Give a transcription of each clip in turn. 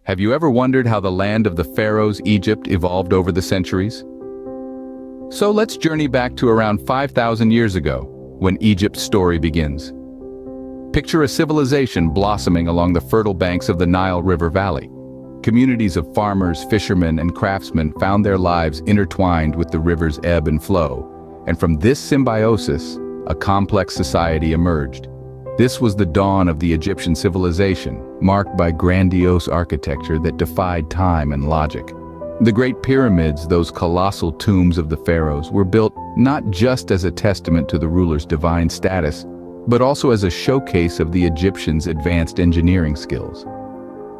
Have you ever wondered how the land of the Pharaohs, Egypt, evolved over the centuries? So let's journey back to around 5,000 years ago, when Egypt's story begins. Picture a civilization blossoming along the fertile banks of the Nile River Valley. Communities of farmers, fishermen, and craftsmen found their lives intertwined with the river's ebb and flow, and from this symbiosis, a complex society emerged. This was the dawn of the Egyptian civilization, marked by grandiose architecture that defied time and logic. The Great Pyramids, those colossal tombs of the pharaohs, were built not just as a testament to the ruler's divine status, but also as a showcase of the Egyptians' advanced engineering skills.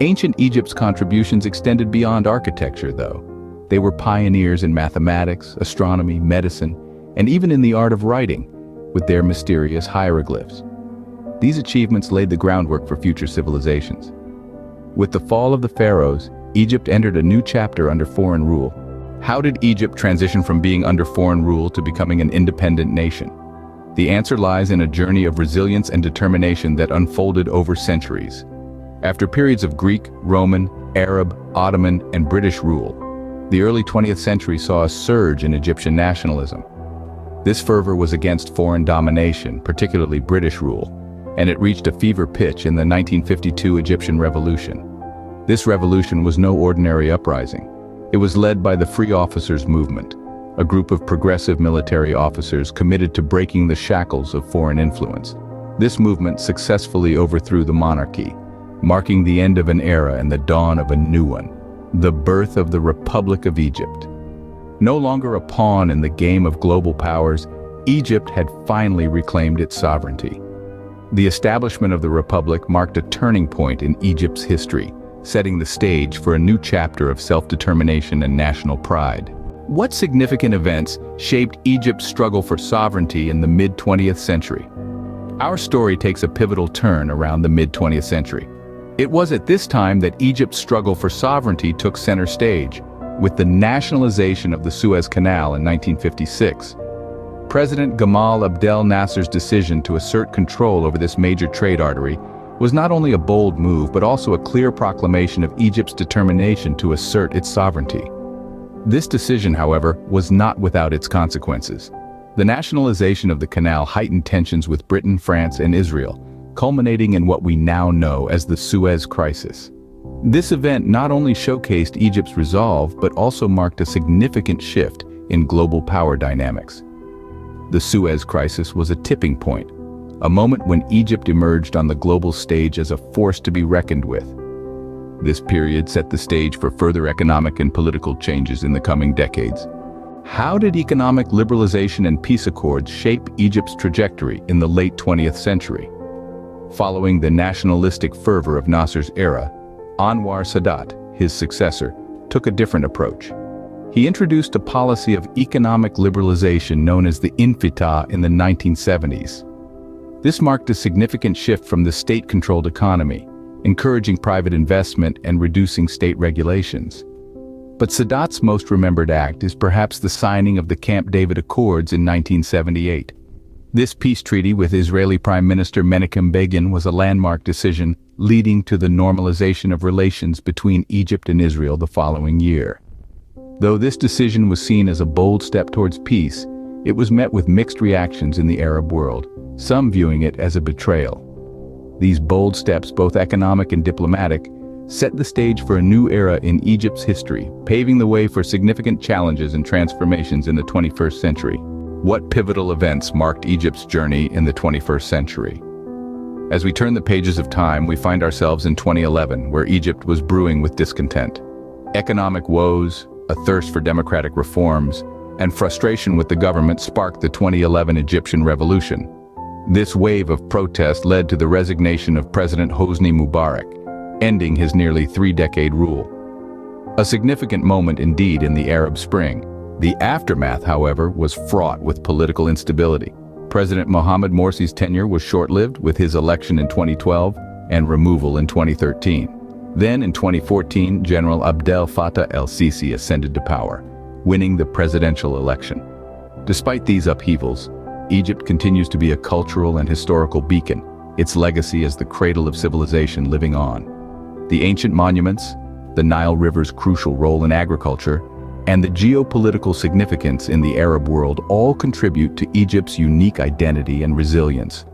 Ancient Egypt's contributions extended beyond architecture, though. They were pioneers in mathematics, astronomy, medicine, and even in the art of writing, with their mysterious hieroglyphs. These achievements laid the groundwork for future civilizations. With the fall of the pharaohs, Egypt entered a new chapter under foreign rule. How did Egypt transition from being under foreign rule to becoming an independent nation? The answer lies in a journey of resilience and determination that unfolded over centuries. After periods of Greek, Roman, Arab, Ottoman, and British rule, the early 20th century saw a surge in Egyptian nationalism. This fervor was against foreign domination, particularly British rule, and it reached a fever pitch in the 1952 Egyptian Revolution. This revolution was no ordinary uprising. It was led by the Free Officers Movement, a group of progressive military officers committed to breaking the shackles of foreign influence. This movement successfully overthrew the monarchy, marking the end of an era and the dawn of a new one, the birth of the Republic of Egypt. No longer a pawn in the game of global powers, Egypt had finally reclaimed its sovereignty. The establishment of the Republic marked a turning point in Egypt's history, setting the stage for a new chapter of self-determination and national pride. What significant events shaped Egypt's struggle for sovereignty in the mid-20th century? Our story takes a pivotal turn around the mid-20th century. It was at this time that Egypt's struggle for sovereignty took center stage, with the nationalization of the Suez Canal in 1956. President Gamal Abdel Nasser's decision to assert control over this major trade artery was not only a bold move but also a clear proclamation of Egypt's determination to assert its sovereignty. This decision, however, was not without its consequences. The nationalization of the canal heightened tensions with Britain, France, and Israel, culminating in what we now know as the Suez Crisis. This event not only showcased Egypt's resolve but also marked a significant shift in global power dynamics. The Suez Crisis was a tipping point, a moment when Egypt emerged on the global stage as a force to be reckoned with. This period set the stage for further economic and political changes in the coming decades. How did economic liberalization and peace accords shape Egypt's trajectory in the late 20th century? Following the nationalistic fervor of Nasser's era, Anwar Sadat, his successor, took a different approach. He introduced a policy of economic liberalization known as the Infitah in the 1970s. This marked a significant shift from the state-controlled economy, encouraging private investment and reducing state regulations. But Sadat's most remembered act is perhaps the signing of the Camp David Accords in 1978. This peace treaty with Israeli Prime Minister Menachem Begin was a landmark decision leading to the normalization of relations between Egypt and Israel the following year. Though this decision was seen as a bold step towards peace, it was met with mixed reactions in the Arab world, some viewing it as a betrayal. These bold steps, both economic and diplomatic, set the stage for a new era in Egypt's history, paving the way for significant challenges and transformations in the 21st century. What pivotal events marked Egypt's journey in the 21st century? As we turn the pages of time, we find ourselves in 2011, where Egypt was brewing with discontent. Economic woes, a thirst for democratic reforms, and frustration with the government sparked the 2011 Egyptian Revolution. This wave of protest led to the resignation of President Hosni Mubarak, ending his nearly three-decade rule. A significant moment indeed in the Arab Spring. The aftermath, however, was fraught with political instability. President Mohamed Morsi's tenure was short-lived, with his election in 2012 and removal in 2013. Then, in 2014, General Abdel Fattah el-Sisi ascended to power, winning the presidential election. Despite these upheavals, Egypt continues to be a cultural and historical beacon, its legacy as the cradle of civilization living on. The ancient monuments, the Nile River's crucial role in agriculture, and the geopolitical significance in the Arab world all contribute to Egypt's unique identity and resilience.